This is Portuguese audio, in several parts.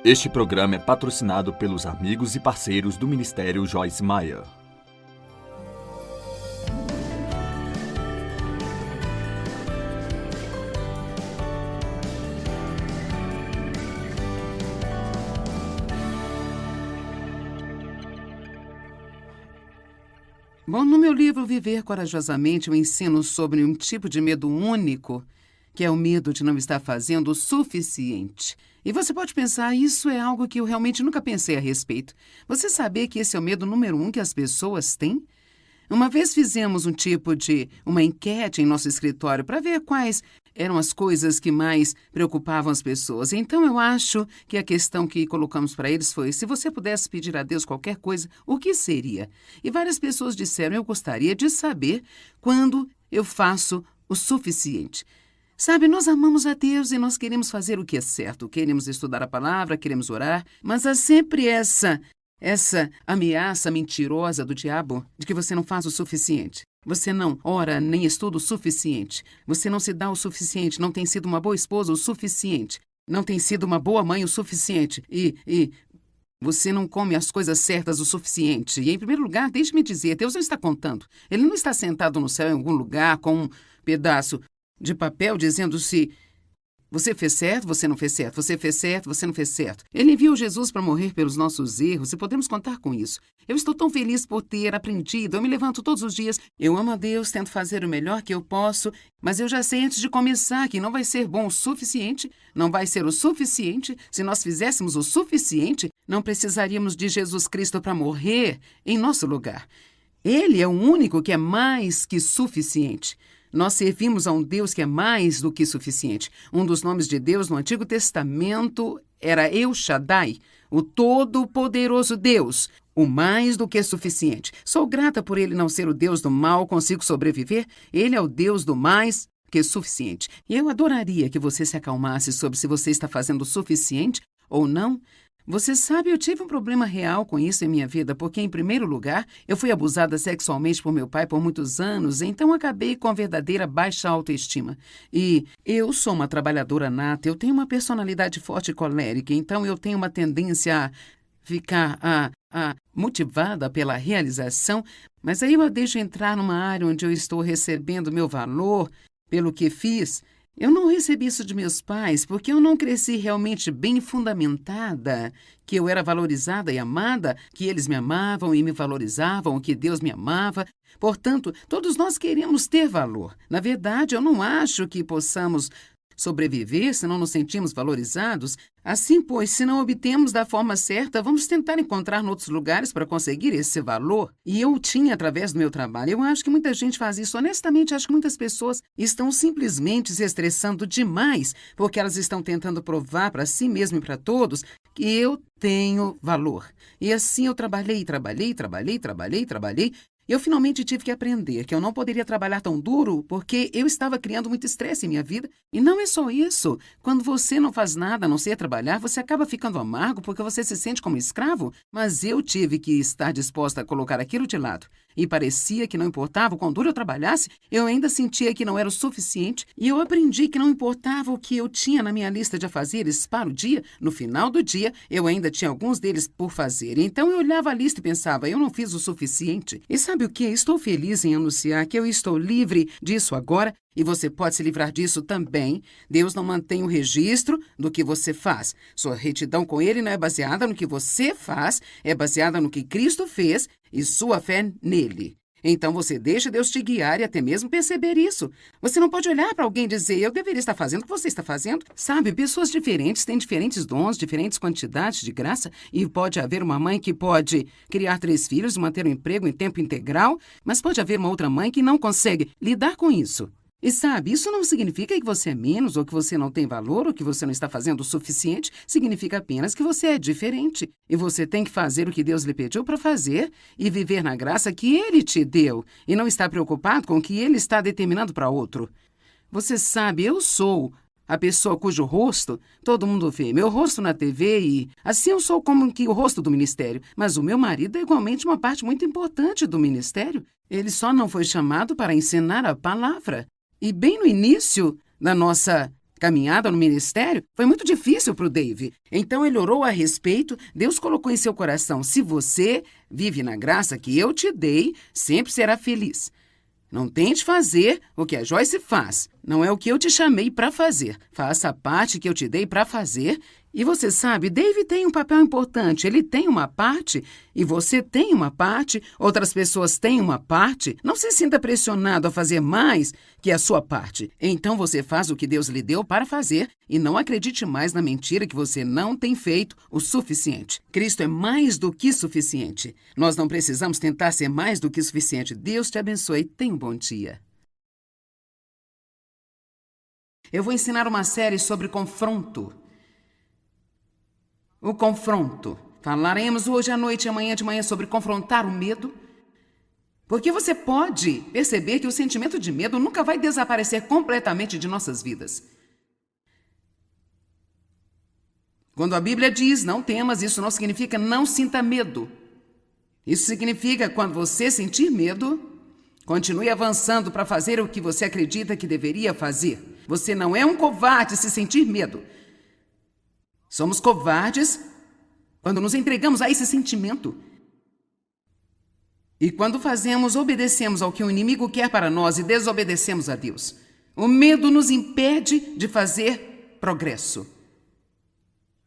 Este programa é patrocinado pelos amigos e parceiros do Ministério Joyce Meyer. Bom, no meu livro Viver Corajosamente, eu ensino sobre um tipo de medo único, que é o medo de não estar fazendo o suficiente. E você pode pensar, isso é algo que eu realmente nunca pensei a respeito. Você sabia que esse é o medo número 1 que as pessoas têm? Uma vez fizemos uma enquete em nosso escritório para ver quais eram as coisas que mais preocupavam as pessoas. Então, eu acho que a questão que colocamos para eles foi, se você pudesse pedir a Deus qualquer coisa, o que seria? E várias pessoas disseram, eu gostaria de saber quando eu faço o suficiente. Sabe, nós amamos a Deus e nós queremos fazer o que é certo. Queremos estudar a palavra, queremos orar, mas há sempre essa ameaça mentirosa do diabo de que você não faz o suficiente. Você não ora nem estuda o suficiente. Você não se dá o suficiente, não tem sido uma boa esposa o suficiente. Não tem sido uma boa mãe o suficiente. E você não come as coisas certas o suficiente. E, em primeiro lugar, deixe-me dizer, Deus não está contando. Ele não está sentado no céu em algum lugar com um pedaço de papel dizendo se você fez certo, você não fez certo, você fez certo, você não fez certo. Ele enviou Jesus para morrer pelos nossos erros e podemos contar com isso. Eu estou tão feliz por ter aprendido, eu me levanto todos os dias, eu amo a Deus, tento fazer o melhor que eu posso, mas eu já sei antes de começar que não vai ser bom o suficiente, não vai ser o suficiente. Se nós fizéssemos o suficiente, não precisaríamos de Jesus Cristo para morrer em nosso lugar. Ele é o único que é mais que suficiente. Nós servimos a um Deus que é mais do que suficiente. Um dos nomes de Deus no Antigo Testamento era El Shaddai, o Todo-Poderoso Deus, o mais do que suficiente. Sou grata por ele não ser o Deus do mal, consigo sobreviver. Ele é o Deus do mais que suficiente. E eu adoraria que você se acalmasse sobre se você está fazendo o suficiente ou não. Você sabe, eu tive um problema real com isso em minha vida, porque, em primeiro lugar, eu fui abusada sexualmente por meu pai por muitos anos, então acabei com a verdadeira baixa autoestima. E eu sou uma trabalhadora nata, eu tenho uma personalidade forte e colérica, então eu tenho uma tendência a ficar motivada pela realização, mas aí eu deixo entrar numa área onde eu estou recebendo meu valor pelo que fiz. Eu não recebi isso de meus pais porque eu não cresci realmente bem fundamentada, que eu era valorizada e amada, que eles me amavam e me valorizavam, que Deus me amava. Portanto, todos nós queremos ter valor. Na verdade, eu não acho que possamos sobreviver se não nos sentimos valorizados. Assim, pois, se não obtemos da forma certa, vamos tentar encontrar em outros lugares para conseguir esse valor. E eu tinha através do meu trabalho. Eu acho que muita gente faz isso. Honestamente, acho que muitas pessoas estão simplesmente se estressando demais porque elas estão tentando provar para si mesmas e para todos que eu tenho valor. E assim eu trabalhei. Eu finalmente tive que aprender que eu não poderia trabalhar tão duro porque eu estava criando muito estresse em minha vida. E não é só isso. Quando você não faz nada a não ser trabalhar, você acaba ficando amargo porque você se sente como escravo. Mas eu tive que estar disposta a colocar aquilo de lado. E parecia que não importava o quão duro eu trabalhasse, eu ainda sentia que não era o suficiente. E eu aprendi que não importava o que eu tinha na minha lista de afazeres para o dia, no final do dia, eu ainda tinha alguns deles por fazer. Então eu olhava a lista e pensava, eu não fiz o suficiente. E sabe o que? Estou feliz em anunciar que eu estou livre disso agora. E você pode se livrar disso também. Deus não mantém o registro do que você faz. Sua retidão com Ele não é baseada no que você faz, é baseada no que Cristo fez e sua fé nele. Então você deixa Deus te guiar e até mesmo perceber isso. Você não pode olhar para alguém e dizer, eu deveria estar fazendo o que você está fazendo. Sabe, pessoas diferentes têm diferentes dons, diferentes quantidades de graça, e pode haver uma mãe que pode criar 3 filhos e manter um emprego em tempo integral, mas pode haver uma outra mãe que não consegue lidar com isso. E sabe, isso não significa que você é menos, ou que você não tem valor, ou que você não está fazendo o suficiente. Significa apenas que você é diferente. E você tem que fazer o que Deus lhe pediu para fazer e viver na graça que Ele te deu. E não estar preocupado com o que Ele está determinando para outro. Você sabe, eu sou a pessoa cujo rosto todo mundo vê. Meu rosto na TV e assim eu sou como que o rosto do ministério. Mas o meu marido é igualmente uma parte muito importante do ministério. Ele só não foi chamado para ensinar a palavra. E bem no início da nossa caminhada no ministério foi muito difícil para o Dave. Então ele orou a respeito, Deus colocou em seu coração: se você vive na graça que eu te dei, sempre será feliz. Não tente fazer o que a Joyce faz. Não é o que eu te chamei para fazer. Faça a parte que eu te dei para fazer. E você sabe, Dave tem um papel importante. Ele tem uma parte e você tem uma parte. Outras pessoas têm uma parte. Não se sinta pressionado a fazer mais que a sua parte. Então você faz o que Deus lhe deu para fazer e não acredite mais na mentira que você não tem feito o suficiente. Cristo é mais do que suficiente. Nós não precisamos tentar ser mais do que suficiente. Deus te abençoe. Tenha um bom dia. Eu vou ensinar uma série sobre confronto. O confronto. Falaremos hoje à noite e amanhã de manhã sobre confrontar o medo. Porque você pode perceber que o sentimento de medo nunca vai desaparecer completamente de nossas vidas. Quando a Bíblia diz não temas, isso não significa não sinta medo. Isso significa quando você sentir medo, continue avançando para fazer o que você acredita que deveria fazer. Você não é um covarde se sentir medo. Somos covardes quando nos entregamos a esse sentimento. E quando obedecemos ao que o inimigo quer para nós e desobedecemos a Deus. O medo nos impede de fazer progresso.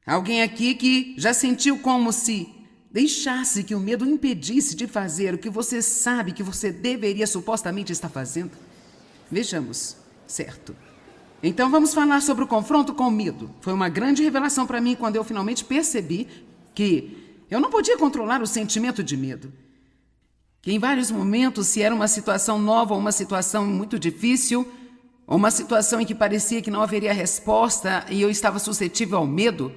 Alguém aqui que já sentiu como se deixasse que o medo impedisse de fazer o que você sabe que você deveria supostamente estar fazendo? Vejamos, certo. Então vamos falar sobre o confronto com o medo. Foi uma grande revelação para mim quando eu finalmente percebi que eu não podia controlar o sentimento de medo. Que em vários momentos, se era uma situação nova ou uma situação muito difícil, ou uma situação em que parecia que não haveria resposta e eu estava suscetível ao medo,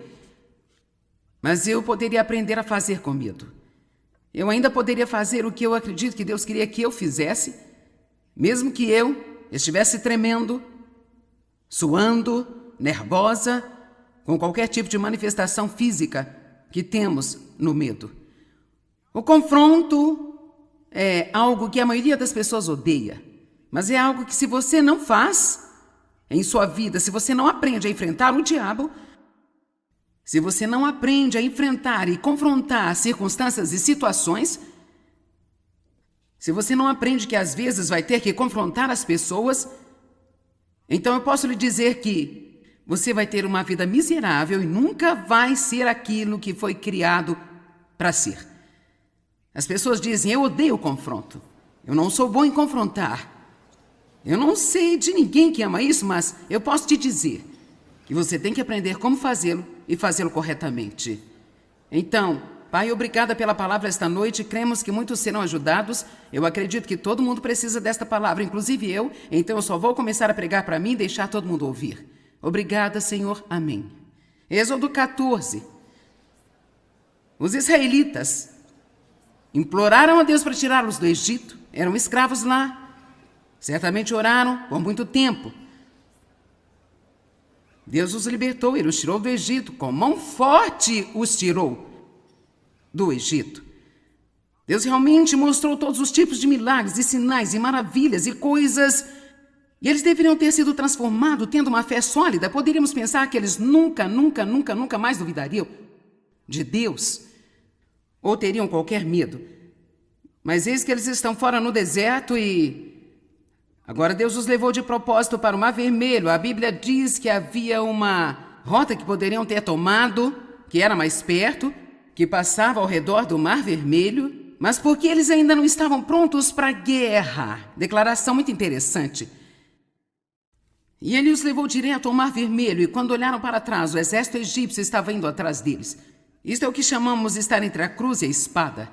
mas eu poderia aprender a fazer com medo. Eu ainda poderia fazer o que eu acredito que Deus queria que eu fizesse, mesmo que eu estivesse tremendo, suando, nervosa, com qualquer tipo de manifestação física que temos no medo. O confronto é algo que a maioria das pessoas odeia, mas é algo que se você não faz em sua vida, se você não aprende a enfrentar o diabo, se você não aprende a enfrentar e confrontar circunstâncias e situações, se você não aprende que às vezes vai ter que confrontar as pessoas, então eu posso lhe dizer que você vai ter uma vida miserável e nunca vai ser aquilo que foi criado para ser. As pessoas dizem: eu odeio o confronto. Eu não sou bom em confrontar. Eu não sei de ninguém que ama isso, mas eu posso te dizer que você tem que aprender como fazê-lo e fazê-lo corretamente. Então, Pai, obrigada pela palavra esta noite. Cremos que muitos serão ajudados. Eu acredito que todo mundo precisa desta palavra, inclusive eu. Então eu só vou começar a pregar para mim e deixar todo mundo ouvir. Obrigada, Senhor. Amém. Êxodo 14. Os israelitas imploraram a Deus para tirá-los do Egito. Eram escravos lá. Certamente oraram por muito tempo. Deus os libertou, Ele os tirou do Egito. Com mão forte os tirou do Egito. Deus realmente mostrou todos os tipos de milagres e sinais e maravilhas e coisas. E eles deveriam ter sido transformados, tendo uma fé sólida. Poderíamos pensar que eles nunca mais duvidariam de Deus ou teriam qualquer medo. Mas eis que eles estão fora no deserto e agora Deus os levou de propósito para o Mar Vermelho. A Bíblia diz que havia uma rota que poderiam ter tomado, que era mais perto, que passava ao redor do Mar Vermelho, mas porque eles ainda não estavam prontos para a guerra. Declaração muito interessante. E ele os levou direto ao Mar Vermelho, e quando olharam para trás, o exército egípcio estava indo atrás deles. Isto é o que chamamos estar entre a cruz e a espada.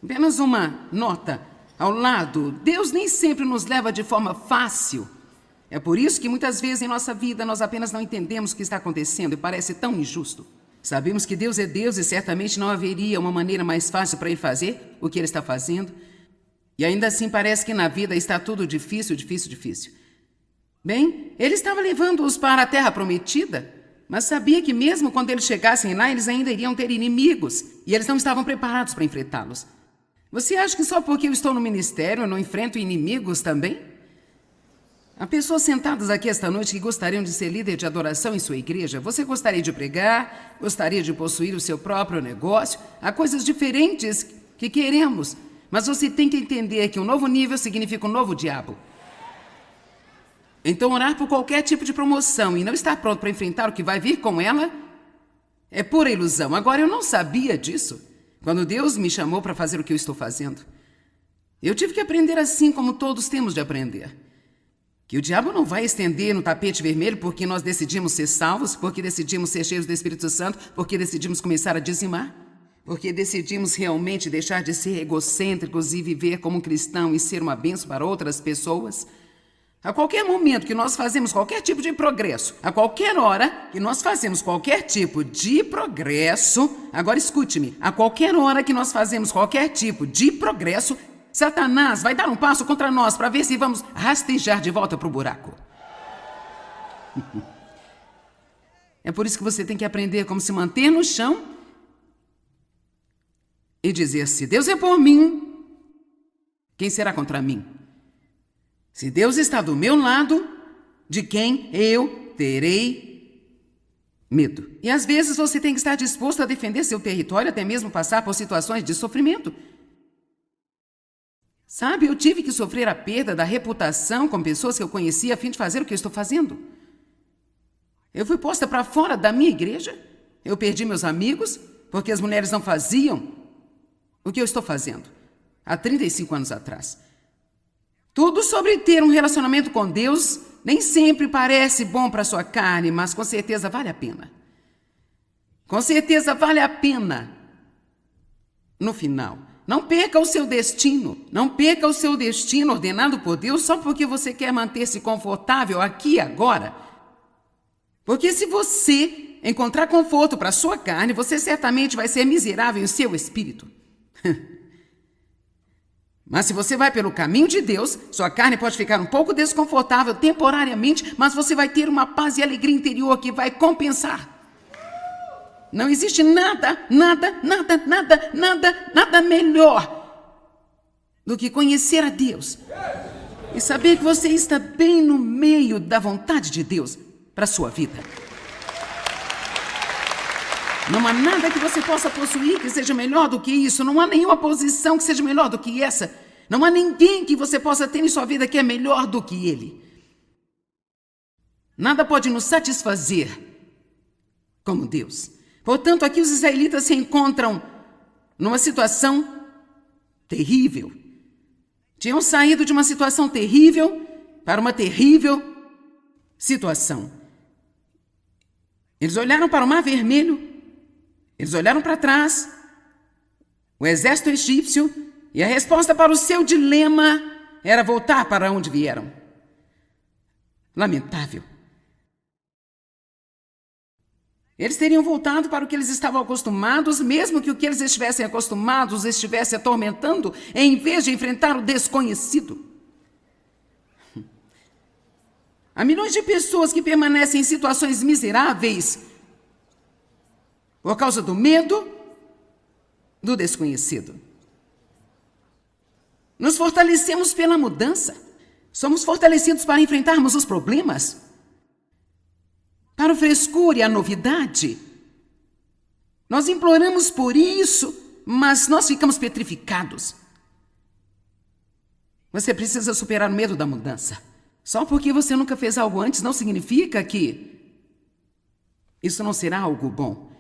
Apenas uma nota ao lado: Deus nem sempre nos leva de forma fácil. É por isso que muitas vezes em nossa vida nós apenas não entendemos o que está acontecendo e parece tão injusto. Sabemos que Deus é Deus e certamente não haveria uma maneira mais fácil para Ele fazer o que Ele está fazendo. E ainda assim parece que na vida está tudo difícil. Bem, Ele estava levando-os para a terra prometida, mas sabia que mesmo quando eles chegassem lá, eles ainda iriam ter inimigos e eles não estavam preparados para enfrentá-los. Você acha que só porque eu estou no ministério eu não enfrento inimigos também? Há pessoas sentadas aqui esta noite que gostariam de ser líder de adoração em sua igreja. Você gostaria de pregar, gostaria de possuir o seu próprio negócio. Há coisas diferentes que queremos, mas você tem que entender que um novo nível significa um novo diabo. Então, orar por qualquer tipo de promoção e não estar pronto para enfrentar o que vai vir com ela é pura ilusão. Agora, eu não sabia disso quando Deus me chamou para fazer o que eu estou fazendo. Eu tive que aprender assim como todos temos de aprender. Que o diabo não vai estender no tapete vermelho porque nós decidimos ser salvos, porque decidimos ser cheios do Espírito Santo, porque decidimos começar a dizimar, porque decidimos realmente deixar de ser egocêntricos e viver como um cristão e ser uma bênção para outras pessoas. A qualquer momento que nós fazemos qualquer tipo de progresso, a qualquer hora que nós fazemos qualquer tipo de progresso, agora escute-me, a qualquer hora que nós fazemos qualquer tipo de progresso, Satanás vai dar um passo contra nós para ver se vamos rastejar de volta para o buraco. É por isso que você tem que aprender como se manter no chão e dizer: se Deus é por mim, quem será contra mim? Se Deus está do meu lado, de quem eu terei medo? E às vezes você tem que estar disposto a defender seu território, até mesmo passar por situações de sofrimento. Sabe, eu tive que sofrer a perda da reputação com pessoas que eu conhecia a fim de fazer o que eu estou fazendo. Eu fui posta para fora da minha igreja. Eu perdi meus amigos porque as mulheres não faziam o que eu estou fazendo há 35 anos atrás. Tudo sobre ter um relacionamento com Deus nem sempre parece bom para a sua carne, mas com certeza vale a pena. Com certeza vale a pena. No final, não perca o seu destino. Não perca o seu destino ordenado por Deus só porque você quer manter-se confortável aqui e agora. Porque se você encontrar conforto para a sua carne, você certamente vai ser miserável em seu espírito. Mas se você vai pelo caminho de Deus, sua carne pode ficar um pouco desconfortável temporariamente, mas você vai ter uma paz e alegria interior que vai compensar. Não existe nada melhor do que conhecer a Deus e saber que você está bem no meio da vontade de Deus para a sua vida. Não há nada que você possa possuir que seja melhor do que isso. Não há nenhuma posição que seja melhor do que essa. Não há ninguém que você possa ter em sua vida que é melhor do que ele. Nada pode nos satisfazer como Deus. Portanto, aqui os israelitas se encontram numa situação terrível. Tinham saído de uma situação terrível para uma terrível situação. Eles olharam para o Mar Vermelho. Eles olharam para trás, o exército egípcio, e a resposta para o seu dilema era voltar para onde vieram. Lamentável. Eles teriam voltado para o que eles estavam acostumados, mesmo que o que eles estivessem acostumados estivesse atormentando, em vez de enfrentar o desconhecido. Há milhões de pessoas que permanecem em situações miseráveis por causa do medo do desconhecido. Nos fortalecemos pela mudança. Somos fortalecidos para enfrentarmos os problemas, para o frescor e a novidade. Nós imploramos por isso, mas nós ficamos petrificados. Você precisa superar o medo da mudança. Só porque você nunca fez algo antes não significa que isso não será algo bom.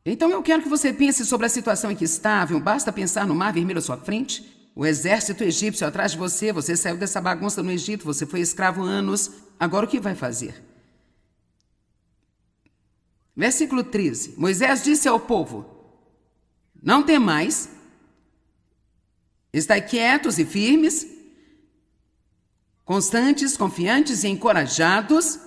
Então eu quero que você pense sobre a situação em que estavam. Basta pensar no Mar Vermelho à sua frente, o exército egípcio atrás de você. Você saiu dessa bagunça no Egito, você foi escravo anos. Agora o que vai fazer? Versículo 13. Moisés disse ao povo: não temais, estai quietos e firmes, constantes, confiantes e encorajados,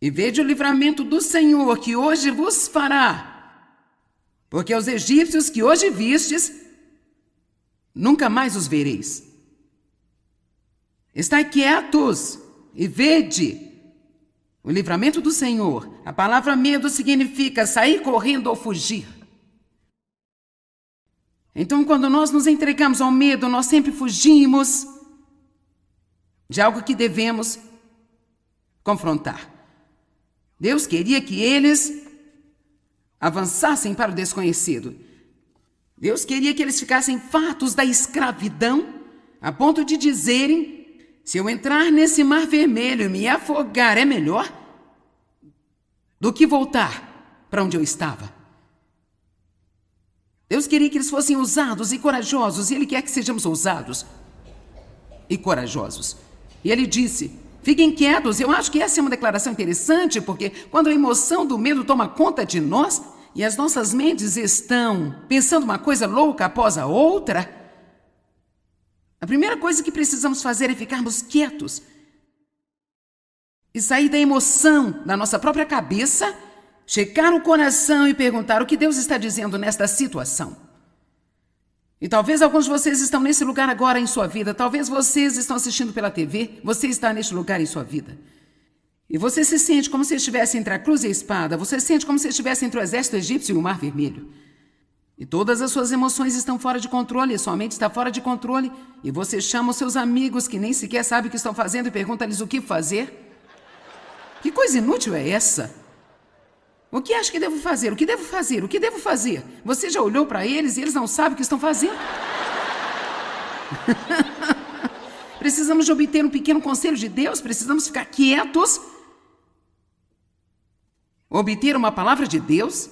e vede o livramento do Senhor que hoje vos fará. Porque os egípcios que hoje vistes, nunca mais os vereis. Estai quietos e vede o livramento do Senhor. A palavra medo significa sair correndo ou fugir. Então, quando nós nos entregamos ao medo, nós sempre fugimos de algo que devemos confrontar. Deus queria que eles avançassem para o desconhecido. Deus queria que eles ficassem fartos da escravidão, a ponto de dizerem: se eu entrar nesse mar vermelho e me afogar, é melhor do que voltar para onde eu estava. Deus queria que eles fossem ousados e corajosos, e Ele quer que sejamos ousados e corajosos. E Ele disse: fiquem quietos. Eu acho que essa é uma declaração interessante, porque quando a emoção do medo toma conta de nós e as nossas mentes estão pensando uma coisa louca após a outra, a primeira coisa que precisamos fazer é ficarmos quietos e sair da emoção da nossa própria cabeça, checar o coração e perguntar o que Deus está dizendo nesta situação. E talvez alguns de vocês estão nesse lugar agora em sua vida, talvez vocês estão assistindo pela TV, você está neste lugar em sua vida. E você se sente como se estivesse entre a cruz e a espada, você se sente como se estivesse entre o exército egípcio e o mar vermelho. E todas as suas emoções estão fora de controle, sua mente está fora de controle, e você chama os seus amigos que nem sequer sabem o que estão fazendo e pergunta-lhes o que fazer. Que coisa inútil é essa? O que acha que devo fazer? O que devo fazer? O que devo fazer? Você já olhou para eles e eles não sabem o que estão fazendo? Precisamos de obter um pequeno conselho de Deus, precisamos ficar quietos, obter uma palavra de Deus,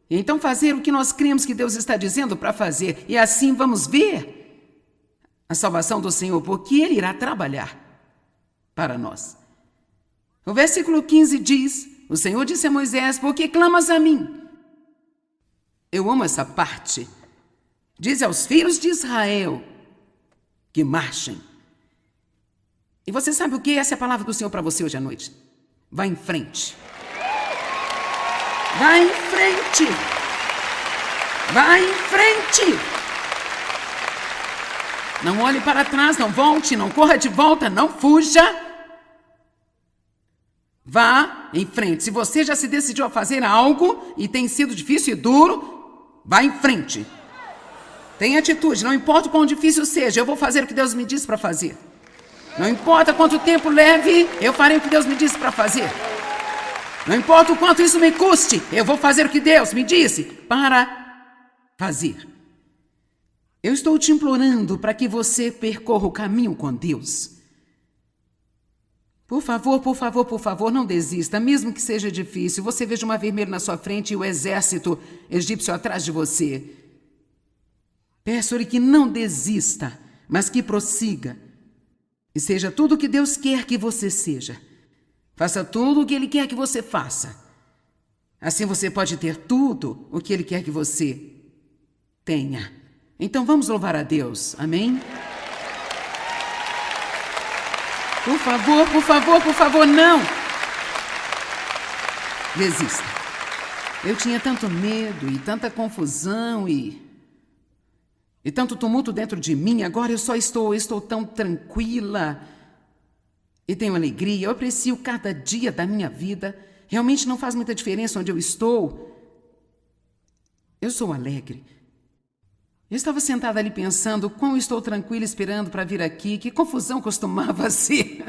e então fazer o que nós cremos que Deus está dizendo para fazer. E assim vamos ver a salvação do Senhor, porque Ele irá trabalhar para nós. O versículo 15 diz: o Senhor disse a Moisés: por que clamas a mim? Eu amo essa parte. Diz aos filhos de Israel que marchem. E você sabe o que? Essa é a palavra do Senhor para você hoje à noite. Vá em frente. Vá em frente. Vá em frente. Não olhe para trás, não volte, não corra de volta, não fuja. Vá em frente. Se você já se decidiu a fazer algo e tem sido difícil e duro, vá em frente. Tenha atitude, não importa o quão difícil seja, eu vou fazer o que Deus me disse para fazer. Não importa quanto tempo leve, eu farei o que Deus me disse para fazer. Não importa o quanto isso me custe, eu vou fazer o que Deus me disse para fazer. Eu estou te implorando para que você percorra o caminho com Deus. Por favor, por favor, por favor, não desista, mesmo que seja difícil. Você veja o mar vermelho na sua frente e o exército egípcio atrás de você. Peço-lhe que não desista, mas que prossiga. E seja tudo o que Deus quer que você seja. Faça tudo o que Ele quer que você faça. Assim você pode ter tudo o que Ele quer que você tenha. Então vamos louvar a Deus. Amém? Por favor, por favor, por favor, não! Desista. Eu tinha tanto medo e tanta confusão e tanto tumulto dentro de mim. Agora eu estou tão tranquila e tenho alegria. Eu aprecio cada dia da minha vida. Realmente não faz muita diferença onde eu estou. Eu sou alegre. Eu estava sentada ali pensando como estou tranquila esperando para vir aqui. Que confusão costumava ser.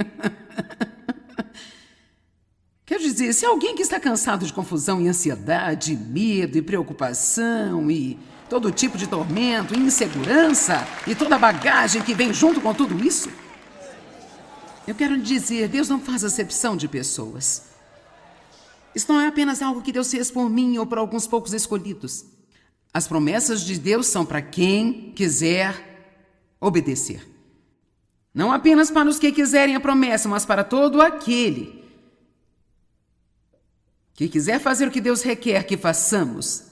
Quero dizer, se alguém que está cansado de confusão e ansiedade, medo e preocupação e todo tipo de tormento, insegurança e toda a bagagem que vem junto com tudo isso, eu quero lhe dizer, Deus não faz acepção de pessoas. Isso não é apenas algo que Deus fez por mim ou por alguns poucos escolhidos. As promessas de Deus são para quem quiser obedecer. Não apenas para os que quiserem a promessa, mas para todo aquele que quiser fazer o que Deus requer que façamos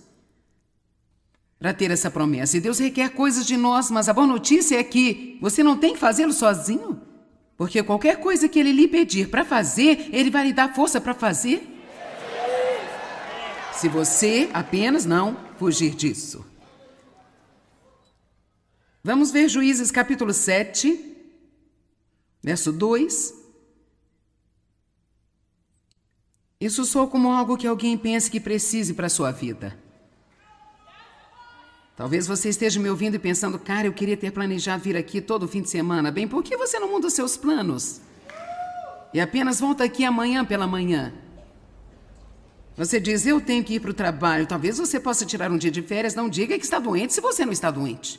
para ter essa promessa. E Deus requer coisas de nós, mas a boa notícia é que você não tem que fazê-lo sozinho, porque qualquer coisa que Ele lhe pedir para fazer, Ele vai lhe dar força para fazer. Se você apenas não fugir disso. Vamos ver Juízes capítulo 7, verso 2. Isso soa como algo que alguém pensa que precise para a sua vida. Talvez você esteja me ouvindo e pensando, cara, eu queria ter planejado vir aqui todo fim de semana. Bem, por que você não muda os seus planos? E apenas volta aqui amanhã pela manhã. Você diz, eu tenho que ir para o trabalho. Talvez você possa tirar um dia de férias. Não diga que está doente se você não está doente.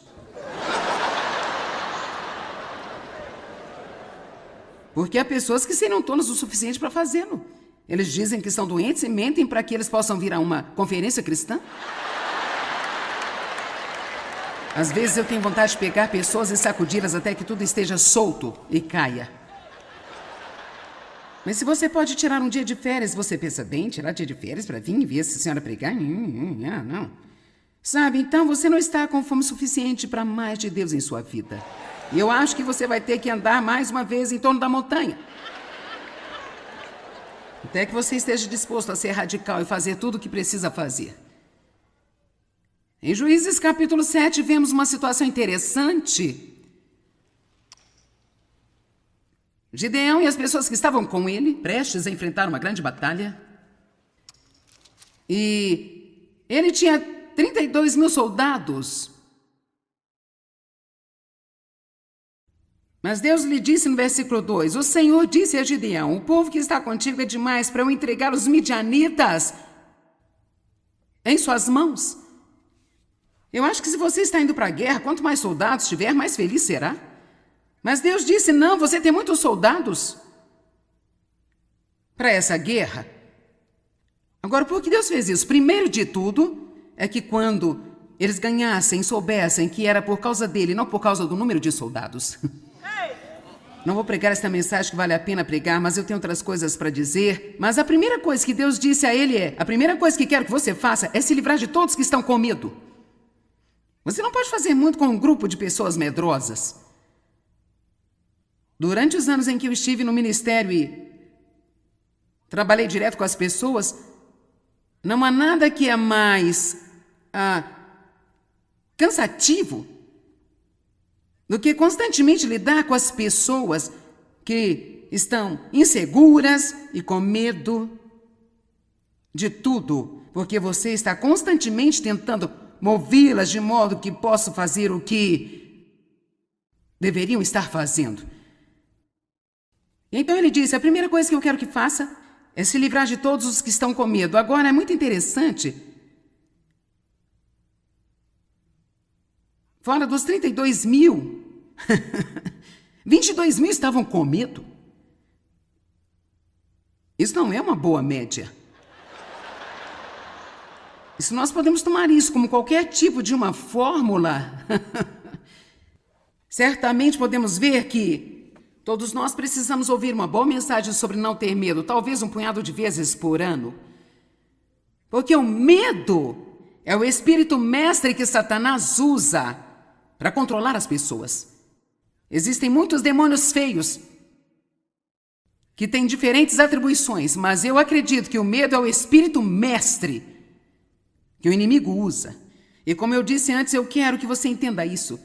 Porque há pessoas que seriam tolas o suficiente para fazê-lo. Eles dizem que estão doentes e mentem para que eles possam vir a uma conferência cristã. Às vezes eu tenho vontade de pegar pessoas e sacudi-las até que tudo esteja solto e caia. Mas se você pode tirar um dia de férias, você pensa, bem, tirar dia de férias para vir e ver essa senhora pregar? Não. Sabe, então você não está com fome suficiente para mais de Deus em sua vida. E eu acho que você vai ter que andar mais uma vez em torno da montanha. Até que você esteja disposto a ser radical e fazer tudo o que precisa fazer. Em Juízes capítulo 7, vemos uma situação interessante. Gideão e as pessoas que estavam com ele, prestes a enfrentar uma grande batalha. E ele tinha 32 mil soldados. Mas Deus lhe disse no versículo 2, o Senhor disse a Gideão, o povo que está contigo é demais para eu entregar os midianitas em suas mãos. Eu acho que se você está indo para a guerra, quanto mais soldados tiver, mais feliz será. Mas Deus disse, não, você tem muitos soldados para essa guerra. Agora, por que Deus fez isso? Primeiro de tudo, é que quando eles ganhassem, soubessem que era por causa dele, não por causa do número de soldados. Não vou pregar esta mensagem que vale a pena pregar, mas eu tenho outras coisas para dizer. Mas a primeira coisa que Deus disse a ele a primeira coisa que quero que você faça é se livrar de todos que estão com medo. Você não pode fazer muito com um grupo de pessoas medrosas. Durante os anos em que eu estive no ministério e trabalhei direto com as pessoas, não há nada que é mais cansativo do que constantemente lidar com as pessoas que estão inseguras e com medo de tudo, porque você está constantemente tentando movê-las de modo que possam fazer o que deveriam estar fazendo. Então ele disse, a primeira coisa que eu quero que faça é se livrar de todos os que estão com medo. Agora, é muito interessante. Fora dos 32 mil, 22 mil estavam com medo. Isso não é uma boa média. E se nós podemos tomar isso como qualquer tipo de uma fórmula, certamente podemos ver que todos nós precisamos ouvir uma boa mensagem sobre não ter medo, talvez um punhado de vezes por ano. Porque o medo é o espírito mestre que Satanás usa para controlar as pessoas. Existem muitos demônios feios que têm diferentes atribuições, mas eu acredito que o medo é o espírito mestre que o inimigo usa. E como eu disse antes, eu quero que você entenda isso.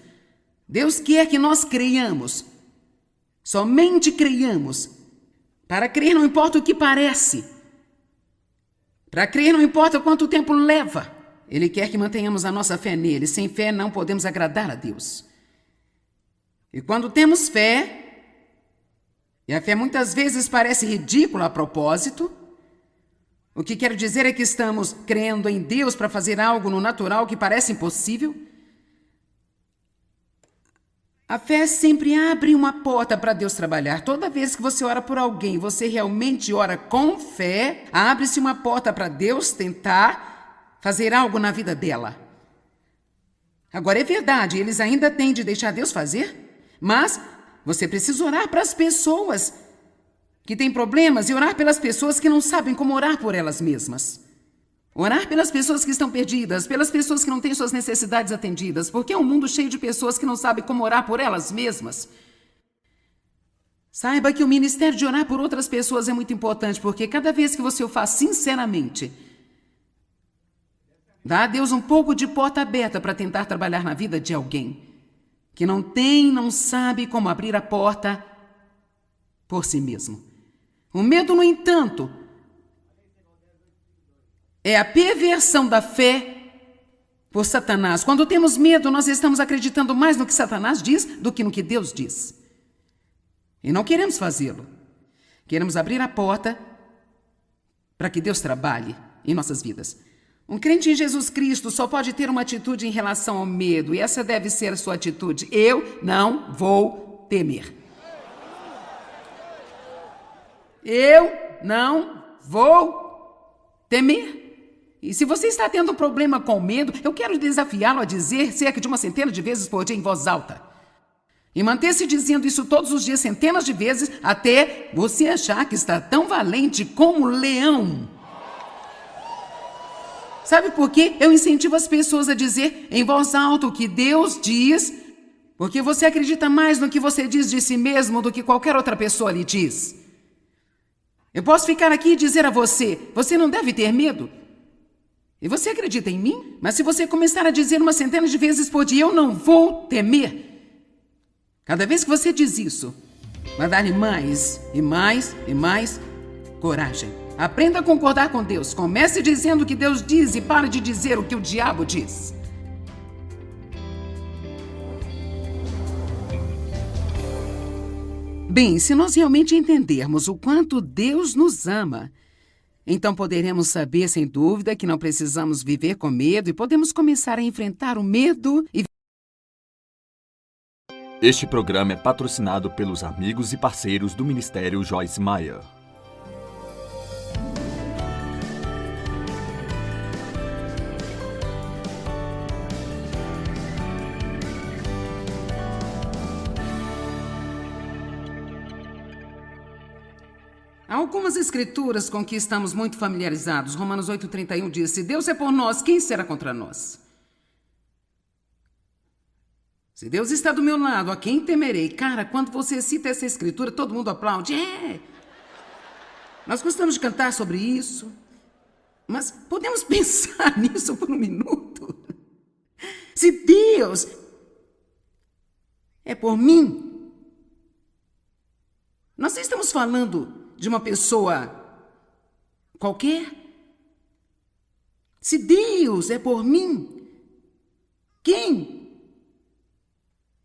Deus quer que nós creiamos. Somente creiamos. Para crer não importa o que parece. Para crer não importa quanto tempo leva. Ele quer que mantenhamos a nossa fé nele. Sem fé não podemos agradar a Deus. E quando temos fé, e a fé muitas vezes parece ridícula a propósito, o que quero dizer é que estamos crendo em Deus para fazer algo no natural que parece impossível. A fé sempre abre uma porta para Deus trabalhar. Toda vez que você ora por alguém, você realmente ora com fé, abre-se uma porta para Deus tentar fazer algo na vida dela. Agora, é verdade, eles ainda têm de deixar Deus fazer, mas você precisa orar para as pessoas que têm problemas e orar pelas pessoas que não sabem como orar por elas mesmas. Orar pelas pessoas que estão perdidas, pelas pessoas que não têm suas necessidades atendidas, porque é um mundo cheio de pessoas que não sabem como orar por elas mesmas. Saiba que o ministério de orar por outras pessoas é muito importante, porque cada vez que você o faz sinceramente, dá a Deus um pouco de porta aberta para tentar trabalhar na vida de alguém que não sabe como abrir a porta por si mesmo. O medo, no entanto, é a perversão da fé por Satanás. Quando temos medo, nós estamos acreditando mais no que Satanás diz do que no que Deus diz. E não queremos fazê-lo. Queremos abrir a porta para que Deus trabalhe em nossas vidas. Um crente em Jesus Cristo só pode ter uma atitude em relação ao medo, e essa deve ser a sua atitude. Eu não vou temer. Eu não vou temer. E se você está tendo um problema com medo, eu quero desafiá-lo a dizer cerca de uma centena de vezes por dia em voz alta. E manter-se dizendo isso todos os dias, centenas de vezes, até você achar que está tão valente como leão. Sabe por quê? Eu incentivo as pessoas a dizer em voz alta o que Deus diz, porque você acredita mais no que você diz de si mesmo do que qualquer outra pessoa lhe diz. Eu posso ficar aqui e dizer a você, você não deve ter medo. E você acredita em mim? Mas se você começar a dizer uma centena de vezes por dia, eu não vou temer. Cada vez que você diz isso, vai dar-lhe mais e mais e mais coragem. Aprenda a concordar com Deus. Comece dizendo o que Deus diz e pare de dizer o que o diabo diz. Bem, se nós realmente entendermos o quanto Deus nos ama, então poderemos saber, sem dúvida, que não precisamos viver com medo e podemos começar a enfrentar o medo e... Este programa é patrocinado pelos amigos e parceiros do Ministério Joyce Meyer. Há algumas escrituras com que estamos muito familiarizados. Romanos 8,31 diz, se Deus é por nós, quem será contra nós? Se Deus está do meu lado, a quem temerei? Cara, quando você cita essa escritura, todo mundo aplaude. Nós gostamos de cantar sobre isso, mas podemos pensar nisso por um minuto? Se Deus é por mim, nós estamos falando de uma pessoa qualquer? Se Deus é por mim, quem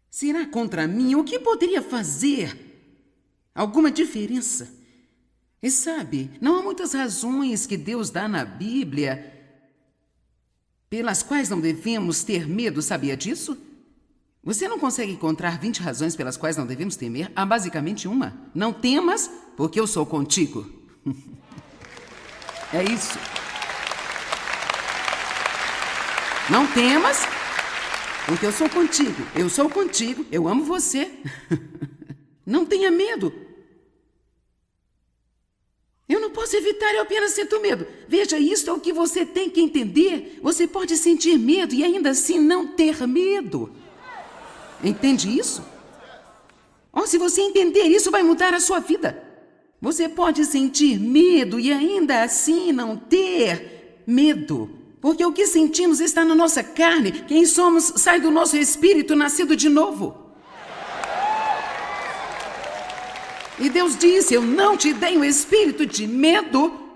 será contra mim? O que poderia fazer alguma diferença? E sabe, não há muitas razões que Deus dá na Bíblia pelas quais não devemos ter medo, sabia disso? Você não consegue encontrar 20 razões pelas quais não devemos temer? Há basicamente uma. Não temas, porque eu sou contigo. É isso. Não temas, porque eu sou contigo. Eu sou contigo, eu amo você. Não tenha medo. Eu não posso evitar, eu apenas sinto medo. Veja, isso é o que você tem que entender. Você pode sentir medo e ainda assim não ter medo. Entende isso? Se você entender isso, vai mudar a sua vida. Você pode sentir medo e ainda assim não ter medo. Porque o que sentimos está na nossa carne. Quem somos sai do nosso espírito nascido de novo. E Deus disse, eu não te dei um espírito de medo,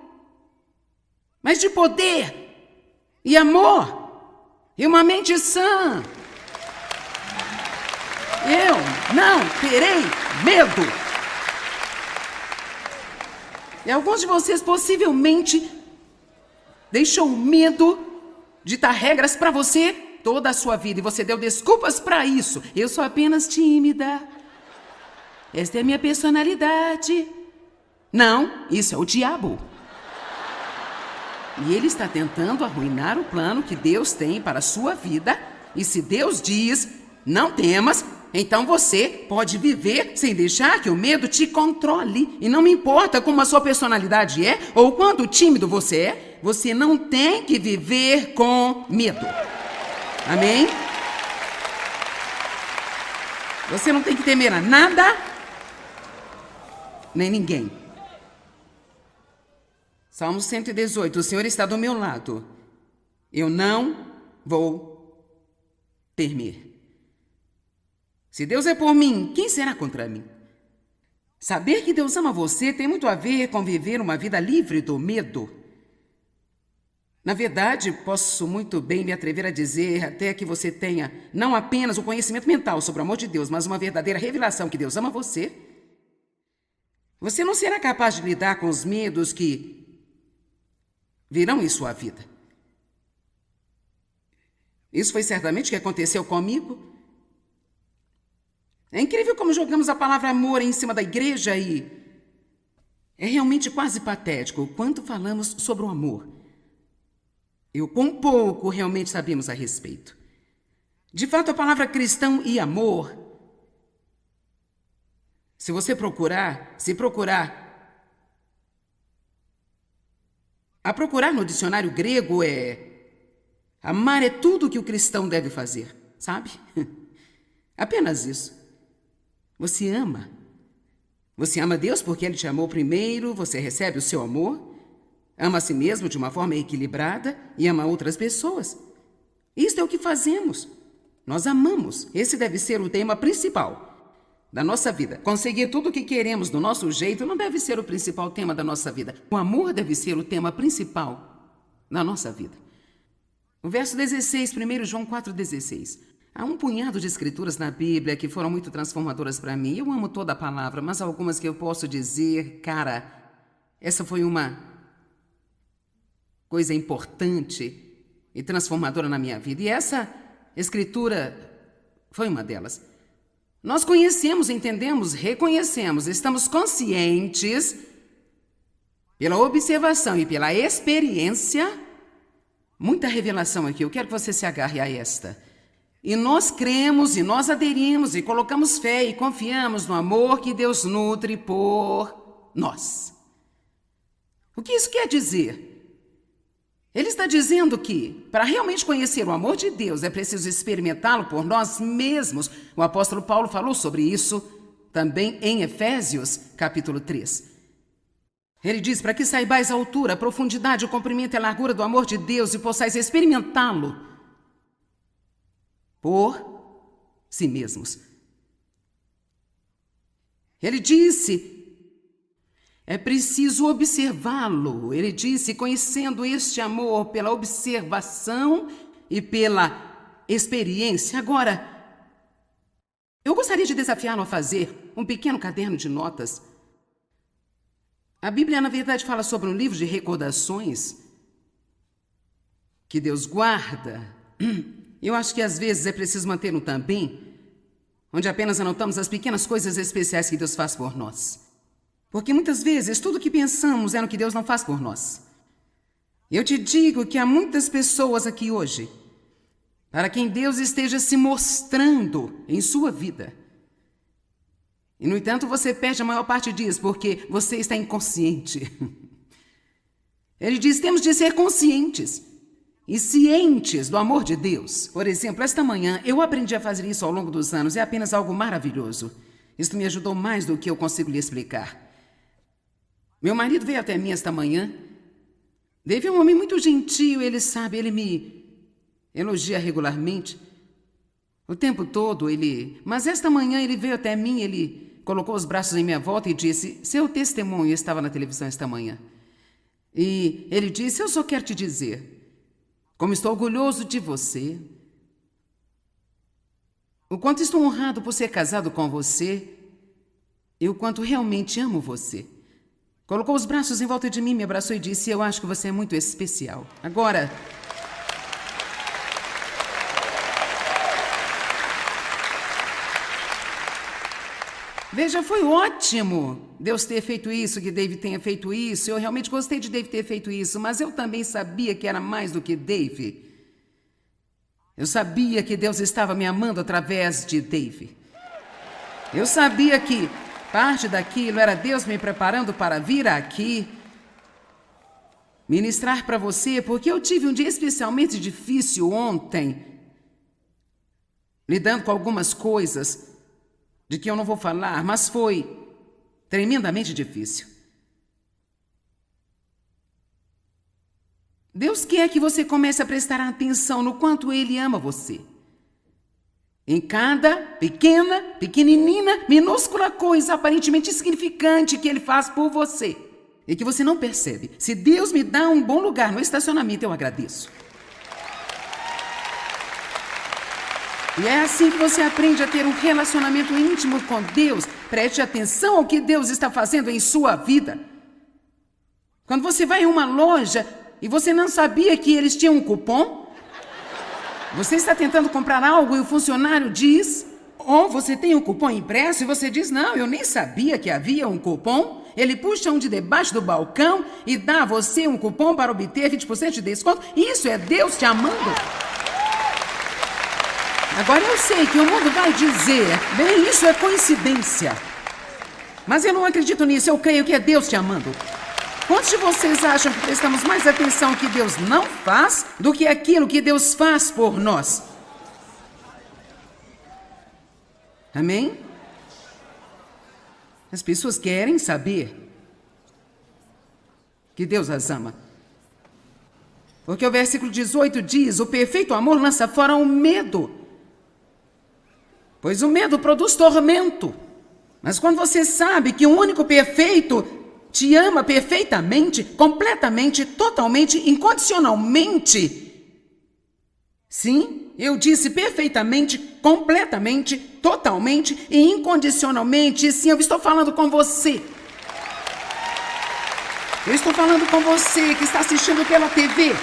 mas de poder e amor e uma mente sã. Eu não terei medo. E alguns de vocês possivelmente deixou o medo ditar regras para você toda a sua vida. E você deu desculpas para isso. Eu sou apenas tímida. Esta é a minha personalidade. Não, isso é o diabo. E ele está tentando arruinar o plano que Deus tem para a sua vida. E se Deus diz, não temas, então você pode viver sem deixar que o medo te controle. E não me importa como a sua personalidade é ou quanto tímido você é, você não tem que viver com medo. Amém? Você não tem que temer a nada, nem ninguém. Salmo 118, o Senhor está do meu lado. Eu não vou temer. Se Deus é por mim, quem será contra mim? Saber que Deus ama você tem muito a ver com viver uma vida livre do medo. Na verdade, posso muito bem me atrever a dizer até que você tenha não apenas o conhecimento mental sobre o amor de Deus, mas uma verdadeira revelação que Deus ama você. Você não será capaz de lidar com os medos que virão em sua vida. Isso foi certamente o que aconteceu comigo. É incrível como jogamos a palavra amor em cima da igreja e é realmente quase patético o quanto falamos sobre o amor. Eu, com pouco, realmente sabemos a respeito. De fato, a palavra cristão e amor, se procurar no dicionário grego amar é tudo o que o cristão deve fazer, sabe? Apenas isso. Você ama. Você ama Deus porque Ele te amou primeiro, você recebe o seu amor, ama a si mesmo de uma forma equilibrada e ama outras pessoas. Isto é o que fazemos. Nós amamos. Esse deve ser o tema principal da nossa vida. Conseguir tudo o que queremos do nosso jeito não deve ser o principal tema da nossa vida. O amor deve ser o tema principal da nossa vida. O verso 16, 1 João 4,16. Há um punhado de escrituras na Bíblia que foram muito transformadoras para mim. Eu amo toda a palavra, mas algumas que eu posso dizer, cara, essa foi uma coisa importante e transformadora na minha vida. E essa escritura foi uma delas. Nós conhecemos, entendemos, reconhecemos, estamos conscientes pela observação e pela experiência. Muita revelação aqui, eu quero que você se agarre a esta. E nós cremos, e nós aderimos, e colocamos fé, e confiamos no amor que Deus nutre por nós. O que isso quer dizer? Ele está dizendo que, para realmente conhecer o amor de Deus, é preciso experimentá-lo por nós mesmos. O apóstolo Paulo falou sobre isso também em Efésios, capítulo 3. Ele diz, para que saibais a altura, a profundidade, o comprimento e a largura do amor de Deus e possais experimentá-lo por si mesmos. Ele disse, é preciso observá-lo. Ele disse, conhecendo este amor pela observação e pela experiência. Agora, eu gostaria de desafiá-lo a fazer um pequeno caderno de notas. A Bíblia, na verdade, fala sobre um livro de recordações que Deus guarda. Eu acho que às vezes é preciso manter um tampim, onde apenas anotamos as pequenas coisas especiais que Deus faz por nós. Porque muitas vezes tudo o que pensamos é no que Deus não faz por nós. Eu te digo que há muitas pessoas aqui hoje, para quem Deus esteja se mostrando em sua vida. E, no entanto, você perde a maior parte disso, porque você está inconsciente. Ele diz, temos de ser conscientes e cientes do amor de Deus. Por exemplo, esta manhã eu aprendi a fazer isso ao longo dos anos. É apenas algo maravilhoso. Isso me ajudou mais do que eu consigo lhe explicar. Meu marido veio até mim esta manhã. Dave é um homem muito gentil, ele sabe, ele me elogia regularmente. O tempo todo Mas esta manhã ele veio até mim, ele colocou os braços em minha volta e disse, seu testemunho estava na televisão esta manhã. E ele disse, eu só quero te dizer, como estou orgulhoso de você, o quanto estou honrado por ser casado com você, e o quanto realmente amo você. Colocou os braços em volta de mim, me abraçou e disse, eu acho que você é muito especial. Agora, veja, foi ótimo Deus ter feito isso, que Dave tenha feito isso. Eu realmente gostei de Dave ter feito isso, mas eu também sabia que era mais do que Dave. Eu sabia que Deus estava me amando através de Dave. Eu sabia que parte daquilo era Deus me preparando para vir aqui ministrar para você, porque eu tive um dia especialmente difícil ontem, lidando com algumas coisas de que eu não vou falar, mas foi tremendamente difícil. Deus quer que você comece a prestar atenção no quanto Ele ama você. Em cada pequenina, minúscula coisa aparentemente insignificante que Ele faz por você. e que você não percebe. Se Deus me dá um bom lugar no estacionamento, eu agradeço. E é assim que você aprende a ter um relacionamento íntimo com Deus. Preste atenção ao que Deus está fazendo em sua vida. Quando você vai em uma loja e você não sabia que eles tinham um cupom, você está tentando comprar algo e o funcionário diz, ou você tem um cupom impresso e você diz, não, eu nem sabia que havia um cupom. Ele puxa um de debaixo do balcão e dá a você um cupom para obter 20% de desconto. Isso é Deus te amando. Agora eu sei que o mundo vai dizer, bem, isso é coincidência. Mas eu não acredito nisso, eu creio que é Deus te amando. Quantos de vocês acham que prestamos mais atenção ao que Deus não faz do que aquilo que Deus faz por nós? Amém? As pessoas querem saber que Deus as ama. Porque o versículo 18 diz, o perfeito amor lança fora o medo. Pois o medo produz tormento. Mas quando você sabe que o único perfeito te ama perfeitamente, completamente, totalmente, incondicionalmente. Sim, eu disse perfeitamente, completamente, totalmente e incondicionalmente. Sim, eu estou falando com você. Eu estou falando com você que está assistindo pela TV.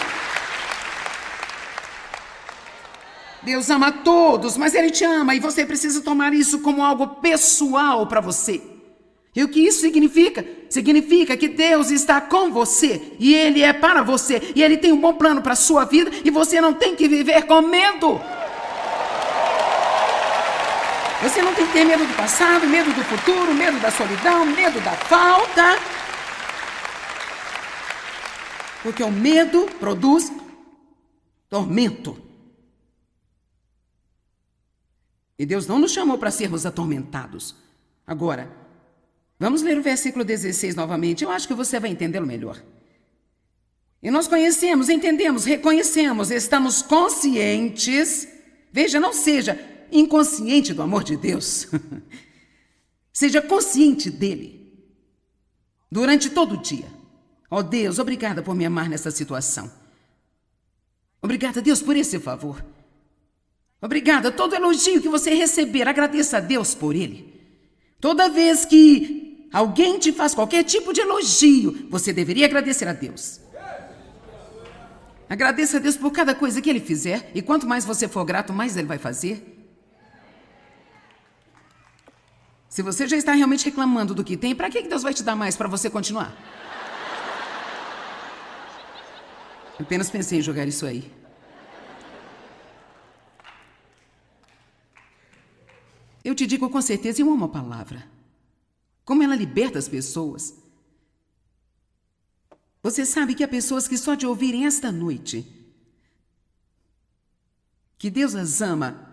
Deus ama a todos, mas Ele te ama e você precisa tomar isso como algo pessoal para você. E o que isso significa? Significa que Deus está com você e Ele é para você e Ele tem um bom plano para a sua vida e você não tem que viver com medo. Você não tem que ter medo do passado, medo do futuro, medo da solidão, medo da falta. Porque o medo produz tormento. E Deus não nos chamou para sermos atormentados. Agora, vamos ler o versículo 16 novamente. Eu acho que você vai entendê-lo melhor. E nós conhecemos, entendemos, reconhecemos, estamos conscientes. Veja, não seja inconsciente do amor de Deus. Seja consciente dele. Durante todo o dia. Oh Deus, obrigada por me amar nessa situação. Obrigada, Deus, por esse favor. Obrigada, todo elogio que você receber, agradeça a Deus por ele. Toda vez que alguém te faz qualquer tipo de elogio, você deveria agradecer a Deus. Agradeça a Deus por cada coisa que Ele fizer, e quanto mais você for grato, mais Ele vai fazer. Se você já está realmente reclamando do que tem, para que Deus vai te dar mais para você continuar? Apenas pensei em jogar isso aí. Eu te digo com certeza em uma palavra. Como ela liberta as pessoas. Você sabe que há pessoas que só de ouvirem esta noite que Deus as ama,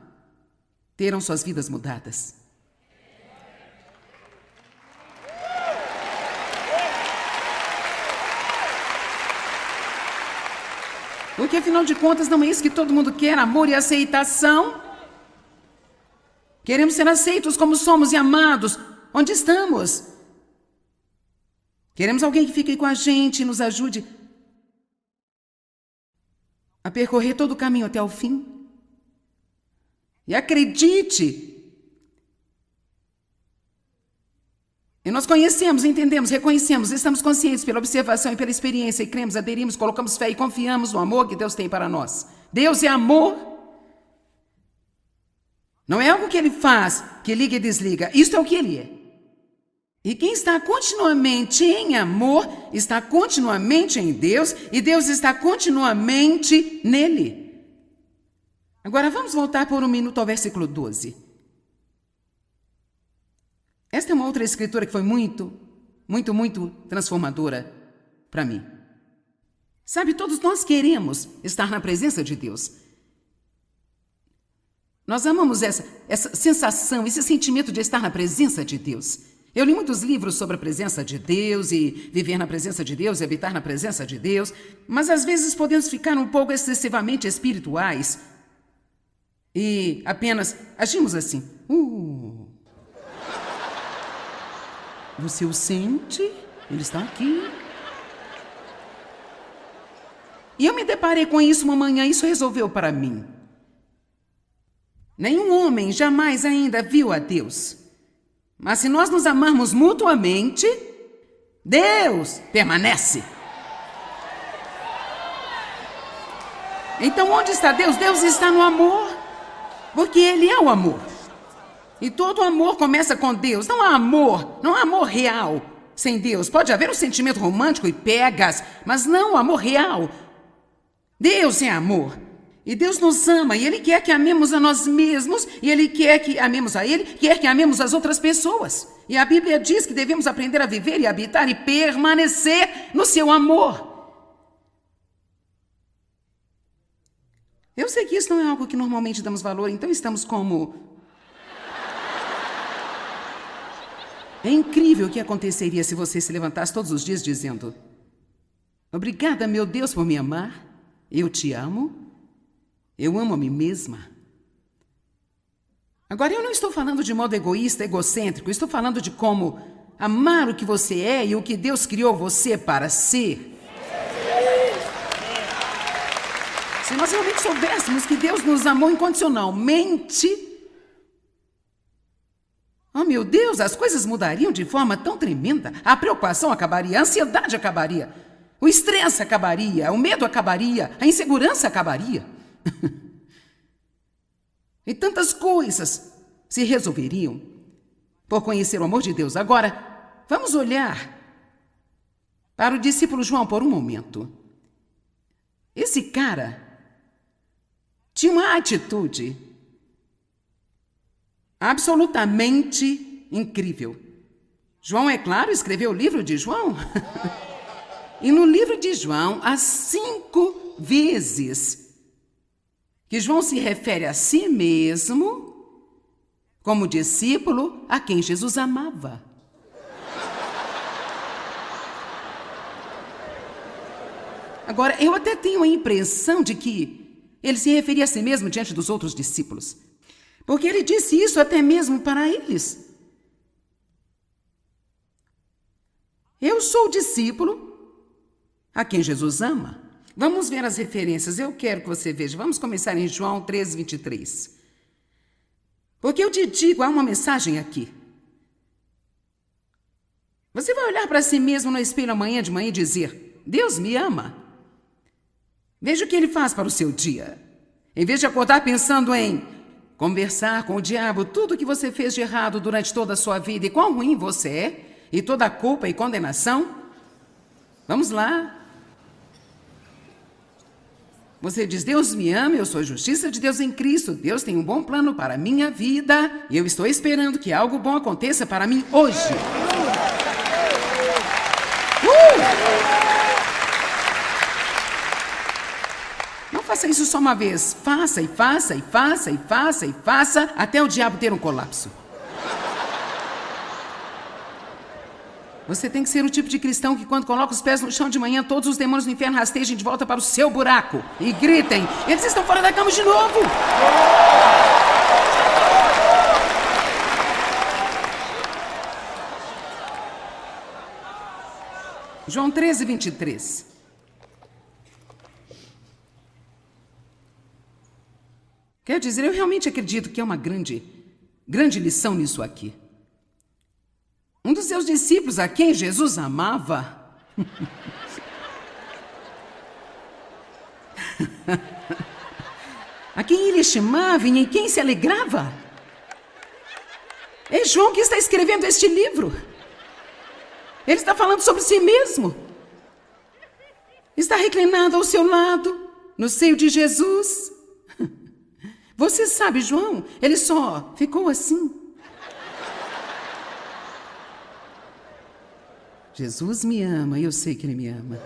terão suas vidas mudadas. Porque afinal de contas não é isso que todo mundo quer, amor e aceitação. Queremos ser aceitos como somos e amados, onde estamos. Queremos alguém que fique com a gente e nos ajude a percorrer todo o caminho até o fim. E acredite. E nós conhecemos, entendemos, reconhecemos, estamos conscientes pela observação e pela experiência, e cremos, aderimos, colocamos fé e confiamos no amor que Deus tem para nós. Deus é amor. Não é algo que Ele faz, que liga e desliga. Isto é o que Ele é. E quem está continuamente em amor, está continuamente em Deus, e Deus está continuamente nele. Agora vamos voltar por um minuto ao versículo 12. Esta é uma outra escritura que foi muito transformadora para mim. Sabe, todos nós queremos estar na presença de Deus. Nós amamos essa sensação, esse sentimento de estar na presença de Deus. Eu li muitos livros sobre a presença de Deus e viver na presença de Deus e habitar na presença de Deus, mas às vezes podemos ficar um pouco excessivamente espirituais e apenas agimos assim. Você o sente? Ele está aqui. E eu me deparei com isso uma manhã, isso resolveu para mim. Nenhum homem jamais ainda viu a Deus. Mas se nós nos amarmos mutuamente, Deus permanece. Então onde está Deus? Deus está no amor. Porque Ele é o amor. E todo amor começa com Deus. Não há amor real sem Deus. Pode haver um sentimento romântico e pegas, mas não o amor real. Deus é amor. E Deus nos ama, e Ele quer que amemos a nós mesmos, e Ele quer que amemos a Ele, quer que amemos as outras pessoas. E a Bíblia diz que devemos aprender a viver e habitar e permanecer no seu amor. Eu sei que isso não é algo que normalmente damos valor, então estamos como... É incrível o que aconteceria se você se levantasse todos os dias dizendo: obrigada, meu Deus, por me amar. Eu te amo. Eu amo a mim mesma. Agora, eu não estou falando de modo egoísta, egocêntrico. Estou falando de como amar o que você é e o que Deus criou você para ser. Se nós realmente soubéssemos que Deus nos amou incondicionalmente, oh meu Deus, as coisas mudariam de forma tão tremenda. A preocupação acabaria, a ansiedade acabaria, o estresse acabaria, o medo acabaria, a insegurança acabaria. E tantas coisas se resolveriam por conhecer o amor de Deus. Agora, vamos olhar para o discípulo João por um momento. Esse cara tinha uma atitude absolutamente incrível. João, é claro, escreveu o livro de João. E no livro de João, há 5 vezes que João se refere a si mesmo como discípulo a quem Jesus amava. Agora, eu até tenho a impressão de que ele se referia a si mesmo diante dos outros discípulos, porque ele disse isso até mesmo para eles. Eu sou o discípulo a quem Jesus ama. Vamos ver as referências. Eu quero que você veja. Vamos começar em João 3:23. Porque eu te digo, há uma mensagem aqui. Você vai olhar para si mesmo no espelho amanhã de manhã e dizer: Deus me ama. Veja o que Ele faz para o seu dia. Em vez de acordar pensando em conversar com o diabo, tudo que você fez de errado durante toda a sua vida e quão ruim você é, e toda a culpa e condenação, vamos lá. Você diz: Deus me ama, eu sou a justiça de Deus em Cristo. Deus tem um bom plano para a minha vida e eu estou esperando que algo bom aconteça para mim hoje. Não faça isso só uma vez. Faça e faça e faça e faça e faça até o diabo ter um colapso. Você tem que ser o tipo de cristão que, quando coloca os pés no chão de manhã, todos os demônios do inferno rastejem de volta para o seu buraco e gritem: eles estão fora da cama de novo! João 13:23. Quer dizer, eu realmente acredito que é uma grande lição nisso aqui. Um dos seus discípulos a quem Jesus amava a quem ele estimava e em quem se alegrava. É João que está escrevendo este livro. Ele está falando sobre si mesmo. Está reclinado ao seu lado, no seio de Jesus. Você sabe, João, ele só ficou assim. Jesus me ama e eu sei que Ele me ama.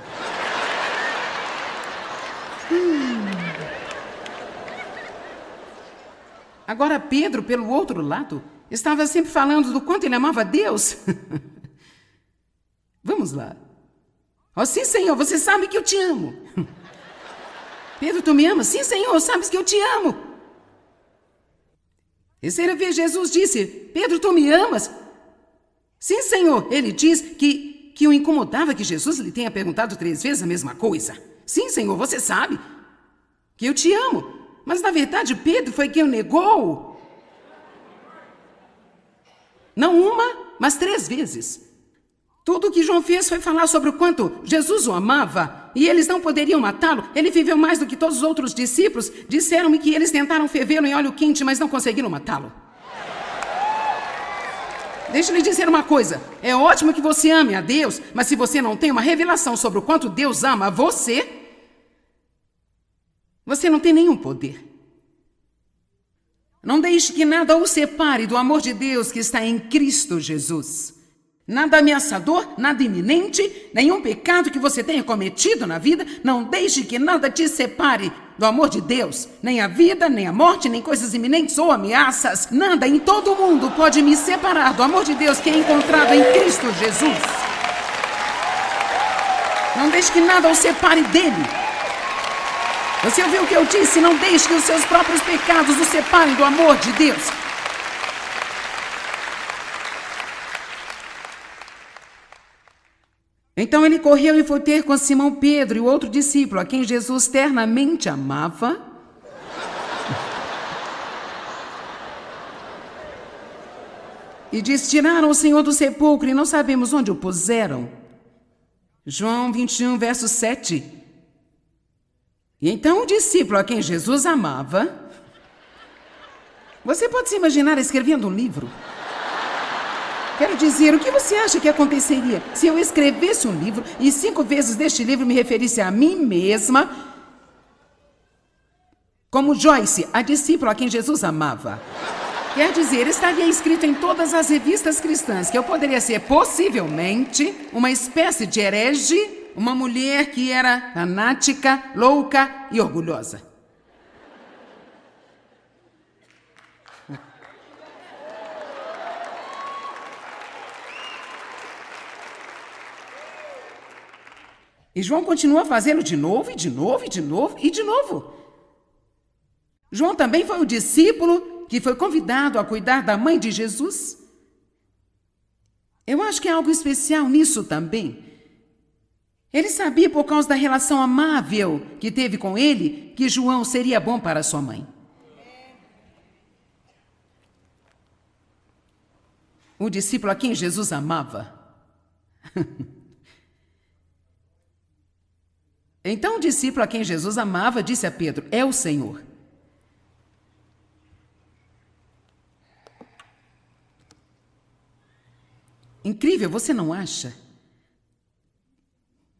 Agora Pedro, pelo outro lado, estava sempre falando do quanto ele amava Deus. Vamos lá. Oh, sim, Senhor, você sabe que eu te amo. Pedro, tu me amas? Sim, Senhor, sabes que eu te amo. Terceira vez Jesus disse: Pedro, tu me amas? Sim, Senhor. Ele diz que que o incomodava que Jesus lhe tenha perguntado 3 vezes a mesma coisa. Sim, Senhor, você sabe que eu te amo. Mas, na verdade, Pedro foi quem o negou. Não uma, mas 3 vezes. Tudo o que João fez foi falar sobre o quanto Jesus o amava e eles não poderiam matá-lo. Ele viveu mais do que todos os outros discípulos. Disseram-me que eles tentaram fervê-lo em óleo quente, mas não conseguiram matá-lo. Deixa eu lhe dizer uma coisa. É ótimo que você ame a Deus, mas se você não tem uma revelação sobre o quanto Deus ama você não tem nenhum poder. Não deixe que nada o separe do amor de Deus que está em Cristo Jesus. Nada ameaçador, nada iminente, nenhum pecado que você tenha cometido na vida. Não deixe que nada te separe do amor de Deus. Nem a vida, nem a morte, nem coisas iminentes ou ameaças. Nada em todo o mundo pode me separar do amor de Deus que é encontrado em Cristo Jesus. Não deixe que nada o separe dele. Você ouviu o que eu disse? Não deixe que os seus próprios pecados o separem do amor de Deus. Então ele correu e foi ter com Simão Pedro e o outro discípulo, a quem Jesus ternamente amava. E disse: tiraram o Senhor do sepulcro e não sabemos onde o puseram. João 21, verso 7. E então o discípulo a quem Jesus amava... Você pode se imaginar escrevendo um livro? Quero dizer, o que você acha que aconteceria se eu escrevesse um livro e 5 vezes deste livro me referisse a mim mesma como Joyce, a discípula a quem Jesus amava? Quer dizer, estaria escrito em todas as revistas cristãs que eu poderia ser possivelmente uma espécie de herege, uma mulher que era fanática, louca e orgulhosa. E João continua fazendo de novo, e de novo, e de novo, e de novo. João também foi o discípulo que foi convidado a cuidar da mãe de Jesus. Eu acho que há algo especial nisso também. Ele sabia, por causa da relação amável que teve com ele, que João seria bom para sua mãe. O discípulo a quem Jesus amava. Então o discípulo a quem Jesus amava disse a Pedro: é o Senhor. Incrível, você não acha?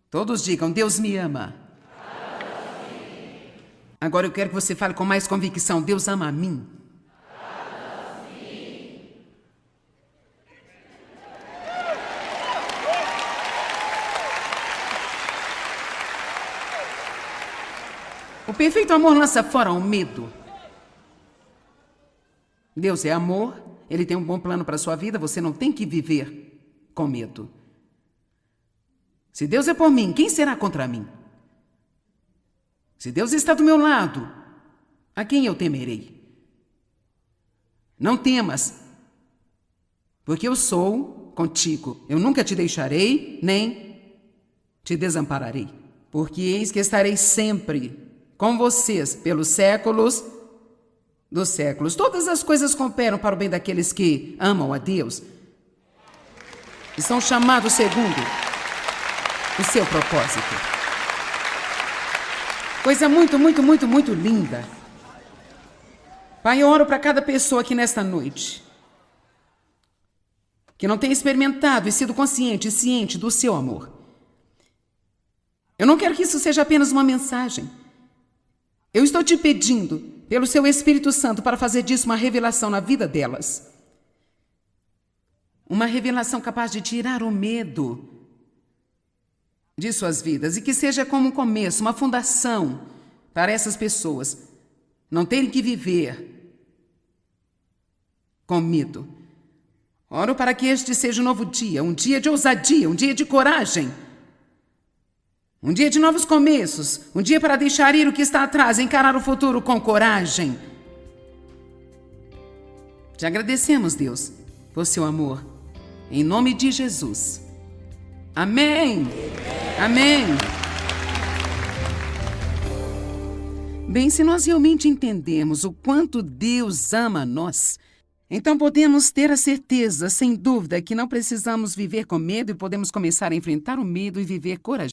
Todos digam: Deus me ama. Agora eu quero que você fale com mais convicção: Deus ama a mim. O perfeito amor lança fora o medo. Deus é amor, Ele tem um bom plano para a sua vida, você não tem que viver com medo. Se Deus é por mim, quem será contra mim? Se Deus está do meu lado, a quem eu temerei? Não temas, porque eu sou contigo. Eu nunca te deixarei, nem te desampararei. Porque eis que estarei sempre com vocês pelos séculos dos séculos. Todas as coisas cooperam para o bem daqueles que amam a Deus e são chamados segundo o seu propósito. Coisa muito, muito, muito, muito linda. Pai, eu oro para cada pessoa aqui nesta noite que não tem experimentado e sido consciente e ciente do seu amor. Eu não quero que isso seja apenas uma mensagem. Eu estou te pedindo, pelo seu Espírito Santo, para fazer disso uma revelação na vida delas. Uma revelação capaz de tirar o medo de suas vidas e que seja como um começo, uma fundação para essas pessoas não terem que viver com medo. Oro para que este seja um novo dia, um dia de ousadia, um dia de coragem. Um dia de novos começos, um dia para deixar ir o que está atrás, encarar o futuro com coragem. Te agradecemos, Deus, por seu amor. Em nome de Jesus. Amém! Amém! Bem, se nós realmente entendemos o quanto Deus ama nós, então podemos ter a certeza, sem dúvida, que não precisamos viver com medo e podemos começar a enfrentar o medo e viver corajosos.